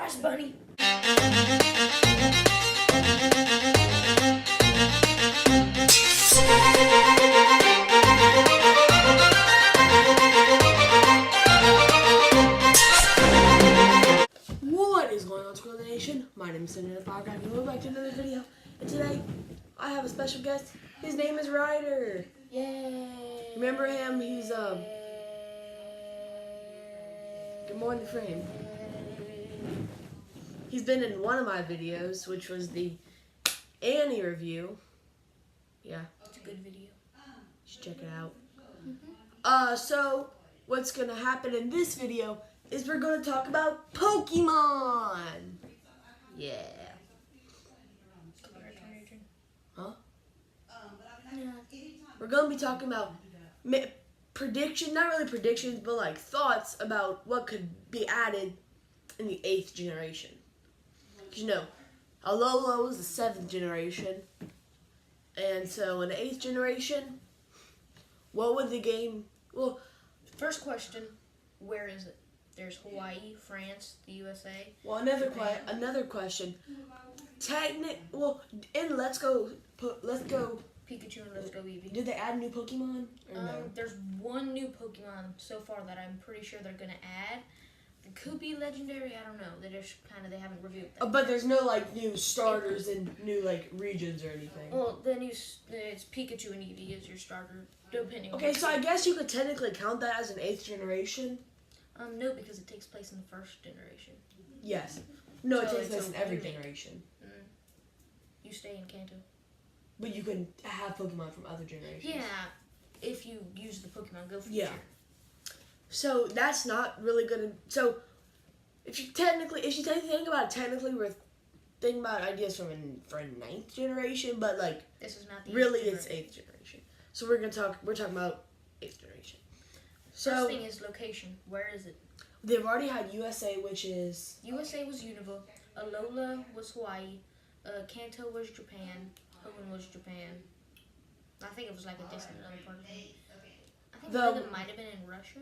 Crash Bunny. What is going on, Squirrel Nation? My name is Cinder the Firecracker, and welcome back to another video. And today, I have a special guest. His name is Ryder. Yay! Remember him? He's Good morning, frame. He's been in one of my videos, which was the Annie review. Yeah, It's a good video. you should check it out. So what's gonna happen in this video is we're gonna talk about Pokemon. Yeah. Huh? We're gonna be talking about prediction, not really predictions, but like thoughts about what could be added in the 8th generation. 'Cause you know, Alola was the 7th generation, and so in the 8th generation, what would the game? Well, First question, where is it? There's Hawaii, France, the USA. well, another question. In Let's Go, Pikachu and Let's Go Eevee. did they add new Pokemon or no? There's one new Pokemon so far that I'm pretty sure they're gonna add. It could be legendary. I don't know. They haven't revealed that. But there's no like new starters and new like regions or anything. Well, it's Pikachu and Eevee as your starter, depending. on Okay, what so I stage. guess you could technically count that as an 8th generation. No, because it takes place in the first generation. Yes. No, it So takes it's place a in every remake. generation. You stay in Kanto. But you can have Pokemon from other generations. Yeah, if you use the Pokemon Go feature. Yeah. So that's not really gonna. So if you think about it, technically we're thinking about ideas for 9th generation, but like This is not the really eighth it's generation. 8th generation. So we're talking about 8th generation. First So thing is location. Where is it? they've already had USA, which is USA was Unova. Alola was Hawaii. Kanto was Japan. Hoenn was Japan. I think it was like a distant other part of it. I think one of them might have been in Russia.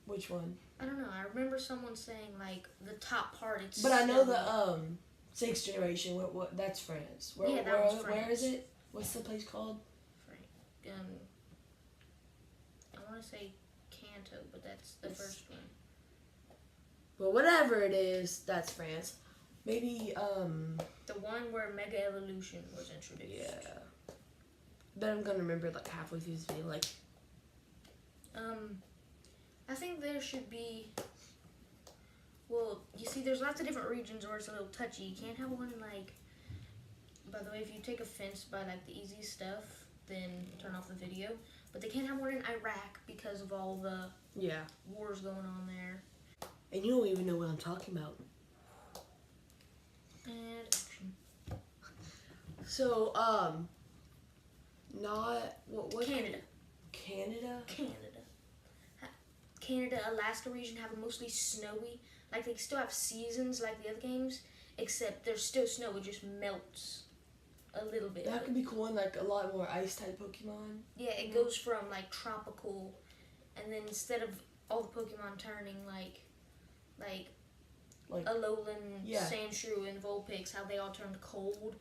which one? I don't know. I remember someone saying like the top part. It's. But I know the 6th generation. What that's France. Where was where France. is it? What's the place called? I want to say Kanto, but that's the first one. Well, whatever it is, that's France. Maybe The one where Mega Evolution was introduced. yeah. But I'm gonna remember like halfway through this video, like I think there should be. Well, you see, there's lots of different regions where it's a little touchy. You can't have one in like. By the way, if you take offense by like the easy stuff, then turn off the video. But they can't have one in Iraq because of all the wars going on there. and you don't even know what I'm talking about. And action. So not what Canada. Canada. Canada, Alaska region have a mostly snowy. Like they still have seasons like the other games, except there's still snow. It just melts a little bit. That could be cool and like a lot more ice type Pokemon. Yeah, it goes from like tropical, and then instead of all the Pokemon turning like Alolan, Sandshrew, and Vulpix, how they all turned cold.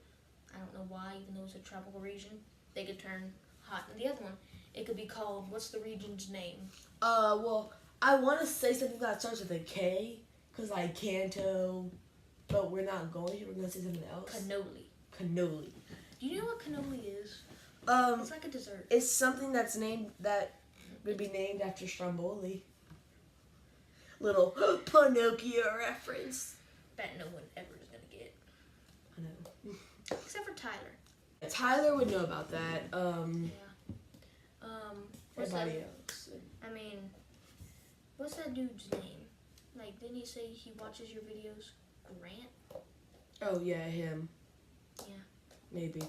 I don't know why, even though it's a tropical region, they could turn hot. And the other one, it could be called, what's the region's name? Well, I want to say something that starts with a K, cause like Kanto, but we're not going to. We're gonna say something else. Cannoli. Do you know what cannoli is? It's like a dessert. It's something that would be named after Stromboli. Little Pinocchio reference. That no one ever is gonna get. I know. Except for Tyler. Tyler would know about that. What's Everybody that? else. I mean, what's that dude's name? Like, didn't he say he watches your videos? Grant? Oh yeah, him. Yeah. Maybe.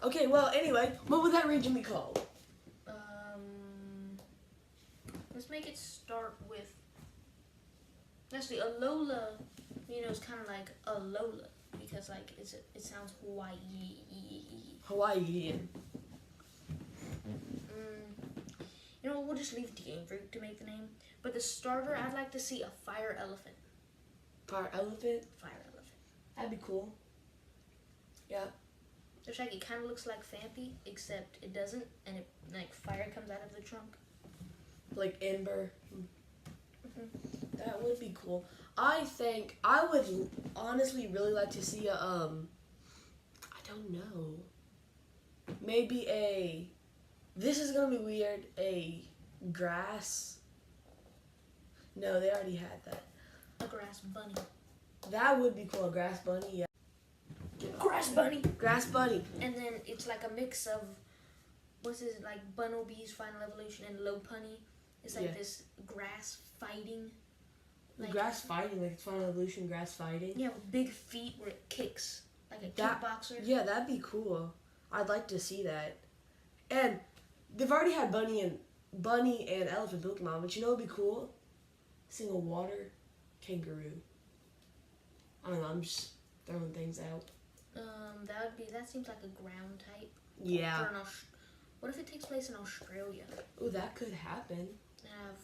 Okay, well anyway, what would that region be called? Let's make it start with. Actually, Alola, it's kind of like Alola because like it sounds Hawaii. Hawaiian. We'll just leave it to Game Freak to make the name. But the starter, I'd like to see a fire elephant. Fire elephant. Fire elephant. That'd be cool. Yeah. It's like it kind of looks like Fampy, except it doesn't, and it like fire comes out of the trunk. Like Ember. Mhm. That would be cool. I think I would honestly really like to see a I don't know. Maybe a this is gonna be weird, a grass. No, they already had that. A grass bunny. That would be cool, a grass bunny, yeah. Grass bunny. Grass bunny. And then it's like a mix of what's this like Bunnelby's Final Evolution and Lopunny. It's like Yeah. this grass fighting. Like, Grass fighting, like it's Final Evolution grass fighting. Yeah, with big feet where it kicks like a That- kickboxer. Yeah, that'd be cool. I'd like to see that. And they've already had bunny and elephant Pokemon, but you know what'd be cool? Seeing a water kangaroo. I don't know, I'm just throwing things out. That seems like a ground type. Yeah. For what if it takes place in Australia? Oh, that could happen. Have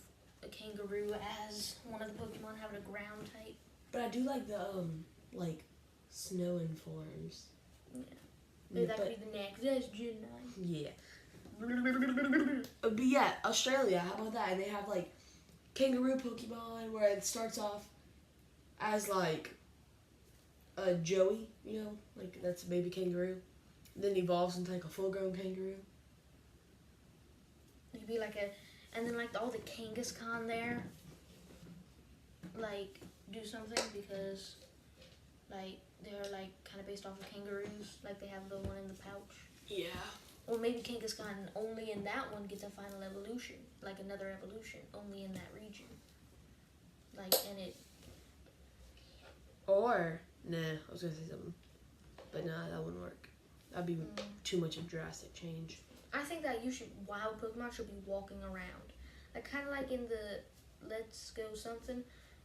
a kangaroo as one of the Pokemon having a ground type. But I do like the like snow in forms. Yeah. Maybe that but, could be the next. That's Gen 9. yeah. But yeah, Australia, how about that? And they have like kangaroo Pokemon where it starts off as like a Joey, you know, like that's a baby kangaroo. Then evolves into like a full grown kangaroo. It could be like and then like all the Kangaskhan there, like do something because like they're like kind of based off of kangaroos, like they have the one in the pouch. Yeah. Or maybe Kangaskhan only in that one gets a final evolution, like another evolution, only in that region. Like, and it... Or, nah, I was gonna say something. But nah, that wouldn't work. That'd be too much of a drastic change. I think that wild Pokemon should be walking around. Like, kind of like in the Let's Go something,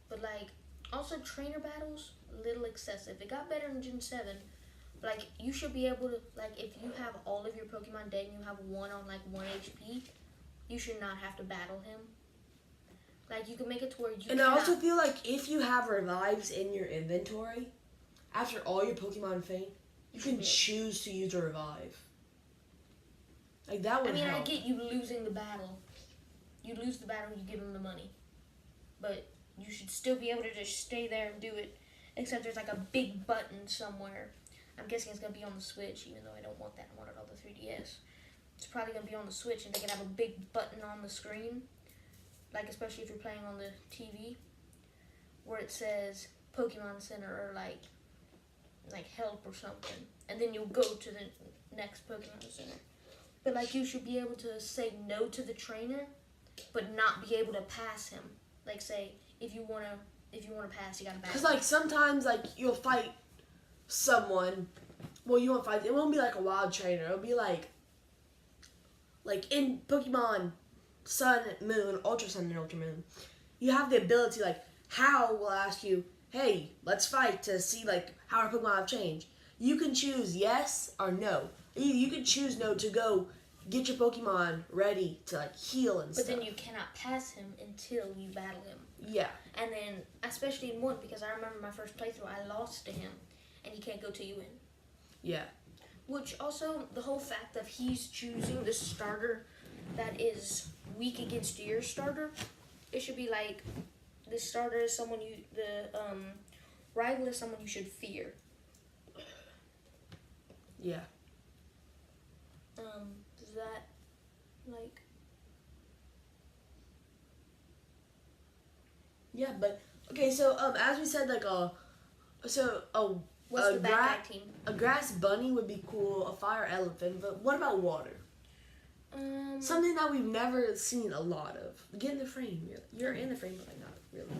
but like, also trainer battles, a little excessive. It got better in Gen 7. Like, you should be able to, like, if you have all of your Pokemon dead and you have one on, like, 1 HP, you should not have to battle him. Like, you can make it to where you And I also feel like if you have revives in your inventory, after all your Pokemon faint, you can choose to use a revive. Like, that would help. I get you losing the battle. You lose the battle, you give them the money. But you should still be able to just stay there and do it. Except there's, like, a big button somewhere. I'm guessing it's going to be on the Switch, even though I don't want that. I want it on the 3DS. It's probably going to be on the Switch, and they can have a big button on the screen. Like, especially if you're playing on the TV. Where it says Pokemon Center or, like help or something. And then you'll go to the next Pokemon Center. But, like, you should be able to say no to the trainer, but not be able to pass him. Like, say, if you want to pass, you got to pass. Because, like, sometimes, like, you'll fight someone. Well, you won't fight. It won't be like a wild trainer. It'll be like in Pokemon Sun, Moon, Ultra Sun, and Ultra Moon. You have the ability, like, Hal will ask you, hey, let's fight to see, like, how our Pokemon have changed. You can choose yes or no. You can choose no to go get your Pokemon ready to, like, heal and stuff. But then you cannot pass him until you battle him. Yeah. And then, especially in 1, because I remember my first playthrough, I lost to him. And you can't go till you win. Yeah. Which also, the whole fact that he's choosing the starter that is weak against your starter, it should be like, the starter is someone the rival is someone you should fear. Yeah. Does that, like... Yeah, but, okay, so, as we said, like, What's the bad guy team? A grass bunny would be cool, a fire elephant, but what about water? Something that we've never seen a lot of. Get in the frame. You're in the frame, but like not really. Okay.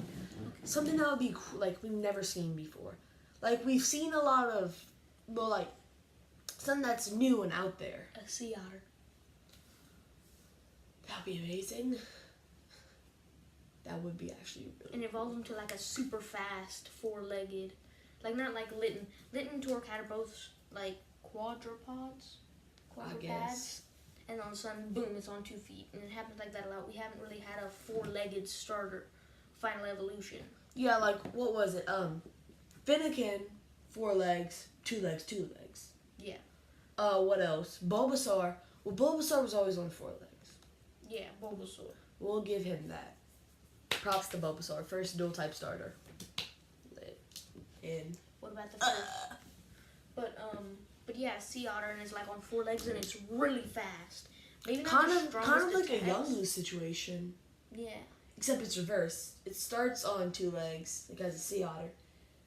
Something that would be cool, like we've never seen before. Like we've seen a lot of, well, like something that's new and out there. A sea otter. That'd be amazing. That would be actually really And evolve him to like a super fast, 4-legged, like not like Litten. Litten and Torque are both like quadrupeds. I guess. And all of a sudden, boom, it's on 2 feet. And it happens like that a lot. We haven't really had a 4-legged starter final evolution. Yeah, like what was it? Finnegan, 4 legs, 2 legs, 2 legs. Yeah. What else? Bulbasaur. Well, Bulbasaur was always on 4 legs. Yeah, Bulbasaur. We'll give him that. Props to Bulbasaur, first dual type starter. Lit. In. What about the first? But yeah, Sea Otter and is like on 4 legs and it's really fast. Maybe not Kind the of strongest like a attacks. Young Lou situation. Yeah. Except it's reverse. It starts on 2 legs, like as a sea otter.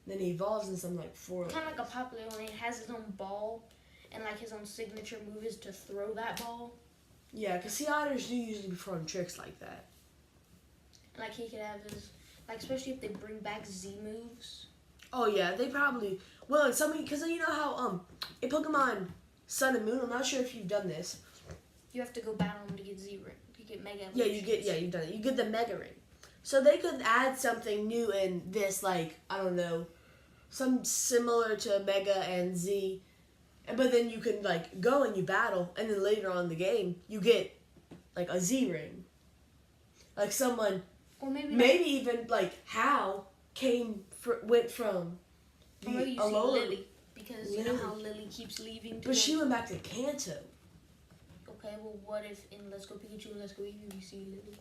Then he evolves in something like 4 legs. Kind of like a Popplio, and he has his own ball, and like his own signature move is to throw that ball. Yeah, because sea otters do usually perform tricks like that. Like he could have his, like especially if they bring back Z moves. Oh yeah, they probably will. And some, because you know how in Pokemon Sun and Moon, I'm not sure if you've done this. You have to go battle them to get Z ring. You get Mega Yeah, Evolutions. you've done it. You get the Mega Ring. So they could add something new in this, like, I don't know, some similar to Mega and Z. But then you can, like, go and you battle, and then later on in the game, you get, like, a Z ring. Like, someone, Or maybe maybe even, like, Hal went from or maybe you see Alola. Lily, because you know Lily. how Lily keeps leaving. To But go- she went back to Kanto. Okay, well, what if in Let's Go Pikachu and Let's Go Eevee we see Lily?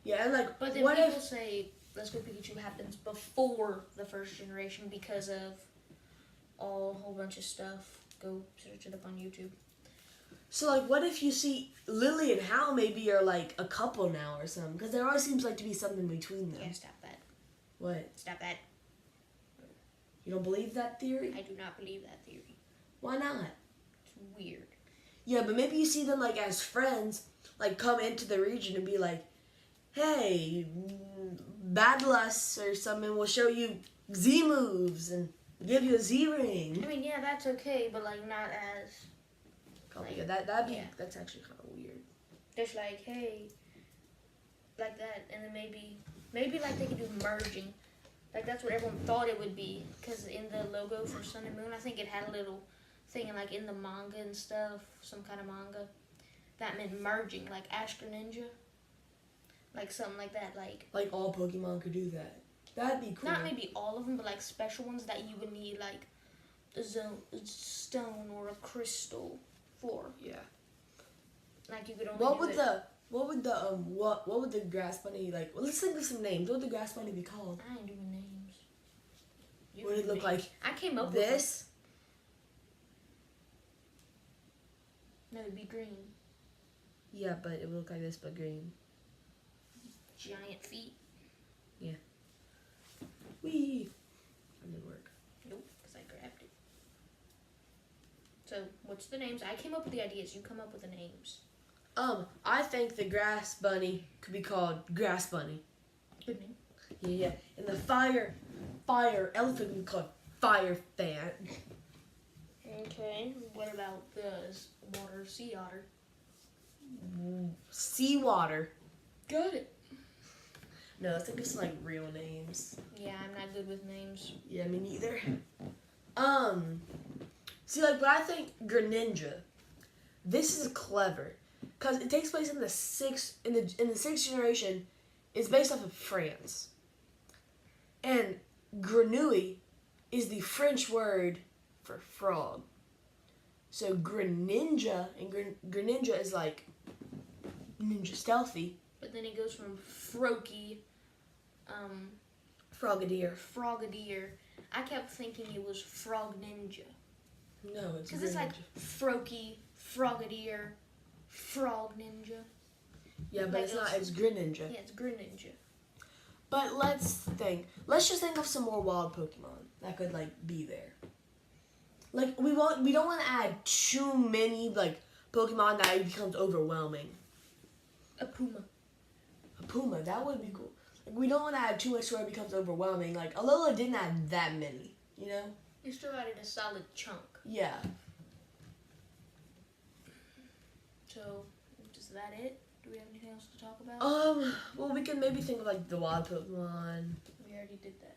Yeah, and, like, But then what people if... say Let's Go Pikachu happens before the first generation because of a whole bunch of stuff. Go search it up on YouTube. So, like, what if you see Lily and Hal maybe are, like, a couple now or something? Because there always seems like to be something between them. Yeah, stop that. What? Stop that. You don't believe that theory? I do not believe that theory. Why not? It's weird. Yeah, but maybe you see them, like, as friends, like, come into the region and be like, hey, battle us or something. We'll show you Z moves and give you a Z I ring. mean, yeah, that's okay, but like not as Yeah, that'd be, Yeah. that's actually kind of weird. just like hey, like that, and then maybe like they could do merging, like that's what everyone thought it would be, because in the logo for Sun and Moon, I think it had a little thing, and like in the manga and stuff, some kind of manga, that meant merging, like Ash Greninja, like something like that, like Like, all Pokemon could do that. That'd be cool. not maybe all of them, but like special ones that you would need, like a stone or a crystal for. Yeah. Like you could only What do would it. what would the grass bunny, like, well, let's think of some names. What would the grass bunny be called? I ain't doing names. You Would do it look names. like I came up this? with no, it'd be green. Yeah, but it would look like this, but green. Giant feet. Wee. That didn't work. Nope, because I grabbed it. So, what's the names? I came up with the ideas. You come up with the names. I think the grass bunny could be called Grass Bunny. Good name. Yeah. And the fire elephant would be called Fire Fan. Okay. What about the water sea otter? Seawater. Got it. No, let's think of some, like, real names. Yeah, I'm not good with names. Yeah, me neither. See, like, but I think Greninja, this is clever, because it takes place in the sixth generation. It's based off of France, and Grenouille is the French word for frog. So Greninja and Greninja is like ninja stealthy. But then it goes from Froakie, Frogadier. Frogadier. I kept thinking it was Frog Ninja. No, it's Because it's like Froakie, Frogadier, Frog Ninja. yeah, but like it's not. those- It's Greninja. Yeah, it's Greninja. But let's think. Let's just think of some more wild Pokemon that could, like, be there. Like, we don't want to add too many, like, Pokemon that it becomes overwhelming. A Puma. A Puma, that would be cool. Like, we don't want to add too much where it becomes overwhelming. Like, Alola didn't add that many, you know? You still added a solid chunk. Yeah. So, is that it? Do we have anything else to talk about? Well, we can maybe think of, like, the wild Pokemon. We already did that.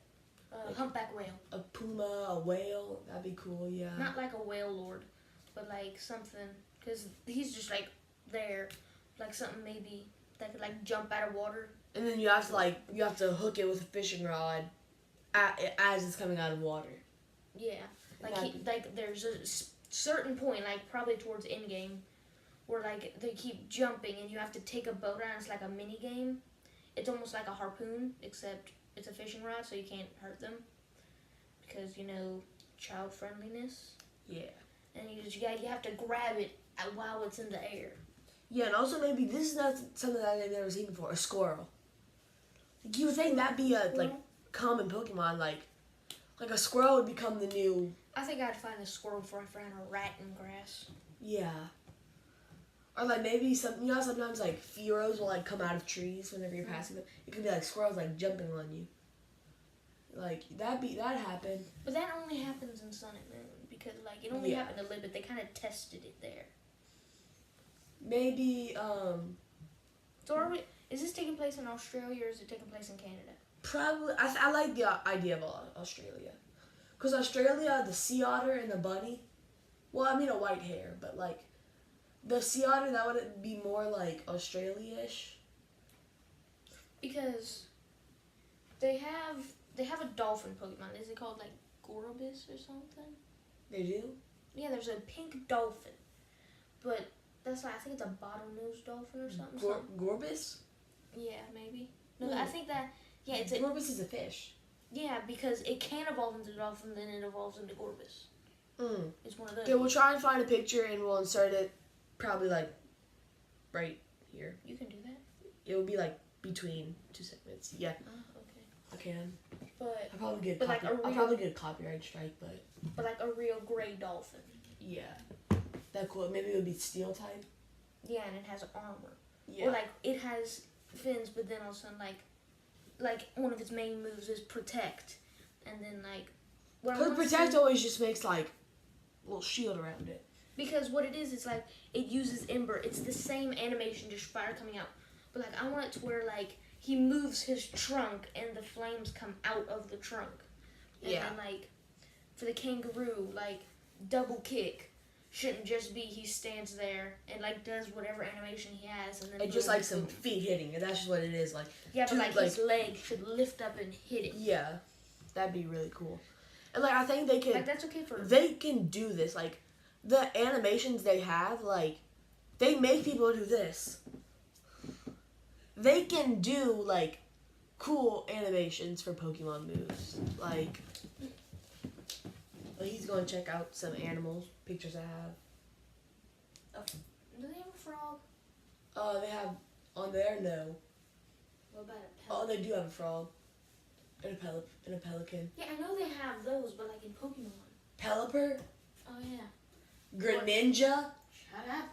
Humpback whale. A Puma, a whale, that'd be cool, yeah. Not like a whale lord, but like something, because he's just like there, like something maybe that could like jump out of water and then you have to hook it with a fishing rod as it's coming out of water. Yeah, like That'd like there's a certain point, like probably towards end game, where like they keep jumping and you have to take a boat out. It's like a mini game. It's almost like a harpoon, except it's a fishing rod, so you can't hurt them because child friendliness. Yeah. And you have to grab it while it's in the air. Yeah, and also maybe this is not something that I've never seen before. A squirrel. Like, you would think that'd be a common Pokemon. Like a squirrel would become the new. I think I'd find a squirrel before I found a rat in grass. Yeah. Or like maybe sometimes like Fearos will like come out of trees whenever you're passing them. It could be like squirrels like jumping on you. Like that happen. But that only happens in Sun and Moon because like it only happened a little bit. They kind of tested it there. Maybe So is this taking place in Australia or is it taking place in Canada? probably I like the idea of Australia. Cuz Australia, the sea otter and the bunny. Well, I mean a white hair, but like the sea otter, that would be more like Australia-ish. Because they have a dolphin Pokemon. Is it called like Gorbis or something? They do? Yeah, there's a pink dolphin. But that's like, I think it's a bottlenose dolphin or something. Gorbis? Yeah, maybe. No, No. I think that Gorbis is a fish. yeah, because it can evolve into dolphin, then it evolves into Gorbis. It's one of those. Okay, we'll try and find a picture and we'll insert it probably like right here. You can do that. It will be like between two segments. Yeah, Oh, okay. I can. But I'll probably get But I'll get a copyright strike, but like a real gray dolphin. yeah. That cool. Maybe it would be steel type. Yeah, and it has armor. Yeah. Or like it has fins, but then all of a sudden like one of its main moves is protect, and then like. Because protect always just makes like a little shield around it. Because what it is, it's like it uses Ember. It's the same animation, just fire coming out. But like I want it to where like he moves his trunk and the flames come out of the trunk. And Yeah. then like for the kangaroo, like double kick shouldn't just be he stands there and like does whatever animation he has and then And just boom, like some boom. feet hitting, and that's just what it is. Like Yeah, but two, like his leg should lift up and hit it. yeah, that'd be really cool. And like I think they Like can that's okay for do this. Like the animations they have, like they make people do this. They can do like cool animations for Pokemon moves. Like he's going to check out some animals pictures I have. Do they have a frog? They have on there no. What about a Oh, pelican? they do have a frog and a pelican. Yeah, I know they have those, but like in Pokemon. Pelipper, Oh yeah. Greninja. Shut up.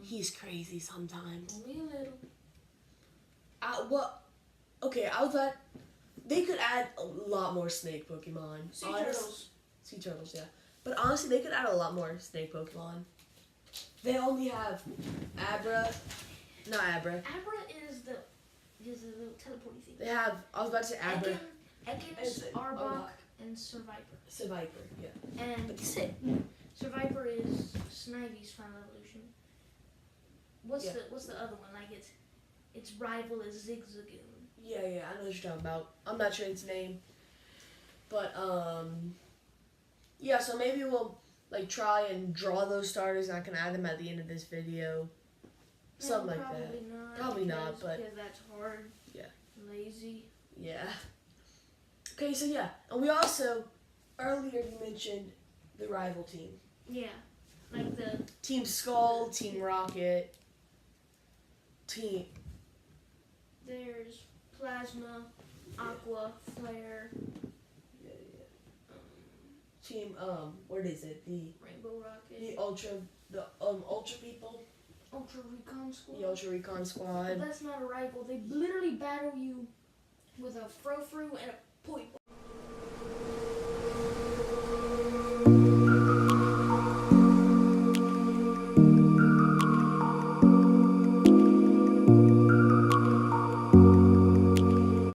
He's crazy sometimes. Only a little. Okay, I was like, they could add a lot more snake Pokemon. Sea turtles. Sea turtles, yeah. But honestly, they could add a lot more snake Pokemon. They only have Abra. Not Abra. Abra is the little teleporting thing. They have, I was about to say Abra. Ekans, Arbok, and Survivor. Survivor, yeah. And But that's it. Survivor is Snivy's final evolution. What's Yeah. the other one? Like its rival is Zigzagoon. Yeah, I know what you're talking about. I'm not sure its name. But, yeah, so maybe we'll, like, try and draw those starters and I can add them at the end of this video. Something like that. Probably not. Probably not, but- because that's hard. Yeah. Lazy. Yeah. Okay, so yeah. And we also, earlier you mentioned the rival team. Yeah. Like the Team Skull, Team Rocket, there's Plasma, Aqua, Flare, Team, what is it? Rainbow Rocket, The Ultra people, Ultra Recon Squad. the Ultra Recon But Squad. that's not a rival. They literally battle you with a Frofru and a Poipole.